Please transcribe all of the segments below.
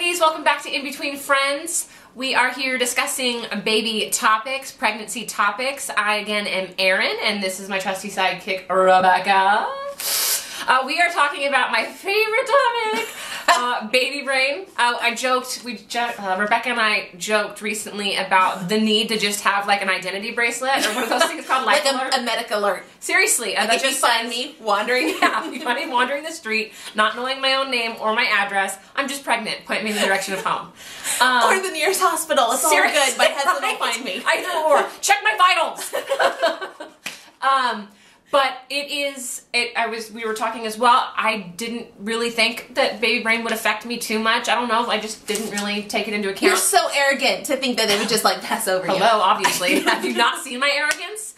ladies, welcome back to In Between Friends. We are here discussing baby topics, pregnancy topics. I again am Erin, and this is my trusty sidekick, Rebecca. We are talking about my favorite topic, baby brain. I joked, Rebecca and I joked recently about the need to just have like an identity bracelet, or what are those things called? Like a medic alert. Seriously. Like if you find me wandering. Yeah, if you find me wandering the street, not knowing my own name or my address, I'm just pregnant. Point me in the direction of home. Or the nearest hospital. It's all good. My husband will find me. I know, or check my vitals. But we were talking as well, I didn't really think that baby brain would affect me too much. I don't know, I just didn't really take it into account. You're so arrogant to think that it would just like pass over you. Hello, obviously. Have you not seen my arrogance?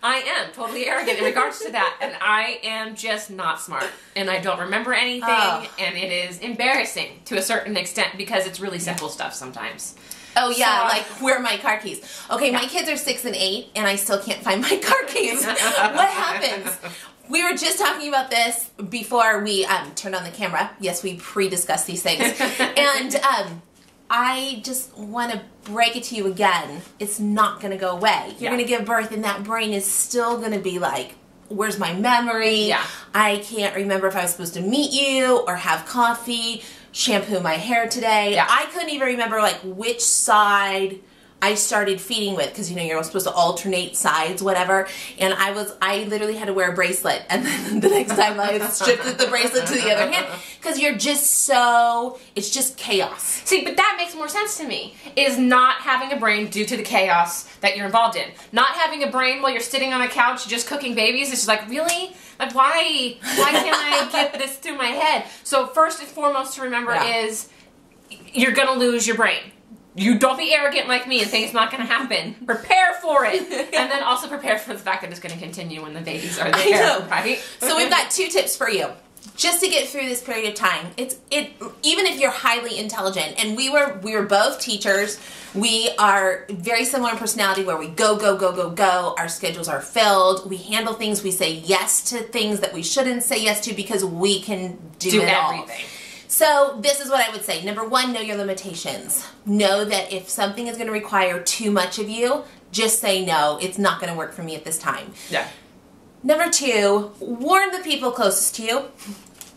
I am totally arrogant in regards to that, and I am just not smart, and I don't remember anything, and it is embarrassing to a certain extent because it's really simple stuff sometimes. Oh yeah, like where are my car keys? Okay, my kids are 6 and 8, and I still can't find my car keys. What happens? We were just talking about this before we turned on the camera. Yes, we pre-discussed these things. And I just want to break it to you again. It's not going to go away. You're going to give birth, and that brain is still going to be like, where's my memory? Yeah. I can't remember if I was supposed to meet you or have coffee, shampoo my hair today. Yeah. I couldn't even remember like which side I started feeding with, because you know you're supposed to alternate sides, whatever. And I literally had to wear a bracelet, and then the next time I shifted the bracelet to the other hand, because you're just it's just chaos. See, but that makes more sense to me, is not having a brain due to the chaos that you're involved in. Not having a brain while you're sitting on a couch just cooking babies. It's just like, really? Like, why can't I get this through my head? So first and foremost to remember is you're going to lose your brain. You don't be arrogant like me and think it's not going to happen. Prepare for it. And then also prepare for the fact that it's going to continue when the babies are there, right? So we've got 2 tips for you. Just to get through this period of time. Even if you're highly intelligent, and we were both teachers, we are very similar in personality where we go, go, go, go, go. Our schedules are filled. We handle things. We say yes to things that we shouldn't say yes to because we can do it all. Everything. So this is what I would say. Number 1, know your limitations. Know that if something is going to require too much of you, just say no. It's not going to work for me at this time. Yeah. Number 2, warn the people closest to you.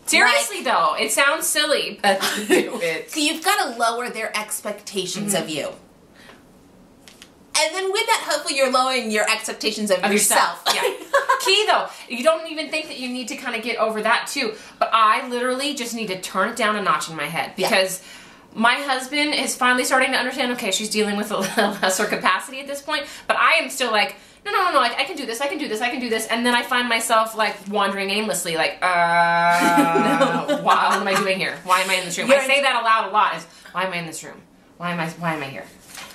Seriously though, it sounds silly, but do it. So you've got to lower their expectations of you. And then with that, hopefully you're lowering your expectations of yourself. Yeah. Key though, you don't even think that you need to kind of get over that too. But I literally just need to turn it down a notch in my head because my husband is finally starting to understand, okay, she's dealing with a lesser capacity at this point, but I am still like, no, I can do this, I can do this, I can do this, and then I find myself like wandering aimlessly, like, what am I doing here? Why am I in this room? I say that aloud a lot, is, why am I in this room? Why am I here?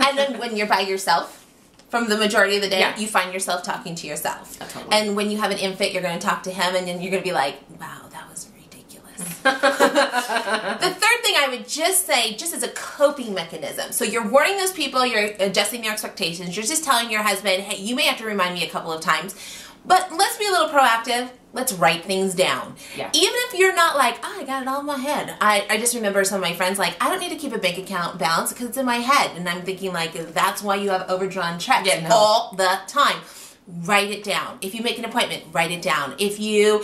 And then when you're by yourself, from the majority of the day, you find yourself talking to yourself. Totally. And when you have an infant, you're going to talk to him, and then you're going to be like, wow, that was ridiculous. The third thing I would just say, just as a coping mechanism, so you're warning those people, you're adjusting their expectations, you're just telling your husband, hey, you may have to remind me a couple of times, but let's be a little proactive. Let's write things down. Yeah. Even if you're not like, oh, I got it all in my head. I just remember some of my friends like, I don't need to keep a bank account balance because it's in my head. And I'm thinking like, that's why you have overdrawn checks all the time. Write it down. If you make an appointment, write it down. If you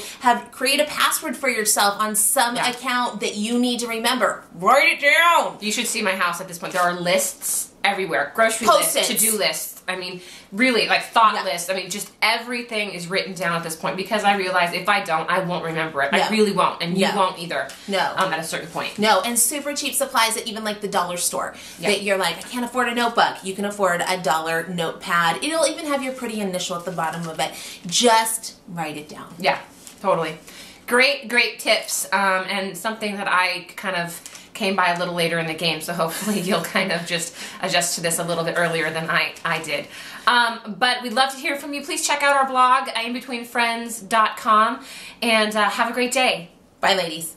create a password for yourself on some account that you need to remember, write it down. You should see my house at this point. There are lists everywhere. Grocery lists, to-do lists. I mean, really, like thought lists. I mean, just everything is written down at this point because I realize if I don't, I won't remember it. I really won't, and you won't either. No. At a certain point. No, and super cheap supplies at even like the dollar store. That you're like, I can't afford a notebook. You can afford a $1 notepad. It'll even have your pretty initial at the bottom of it. Just write it down. Yeah, totally. Great tips, and something that I kind of came by a little later in the game, so hopefully you'll kind of just adjust to this a little bit earlier than I did. But we'd love to hear from you. Please check out our blog, inbetweenfriends.com, and have a great day. Bye, ladies.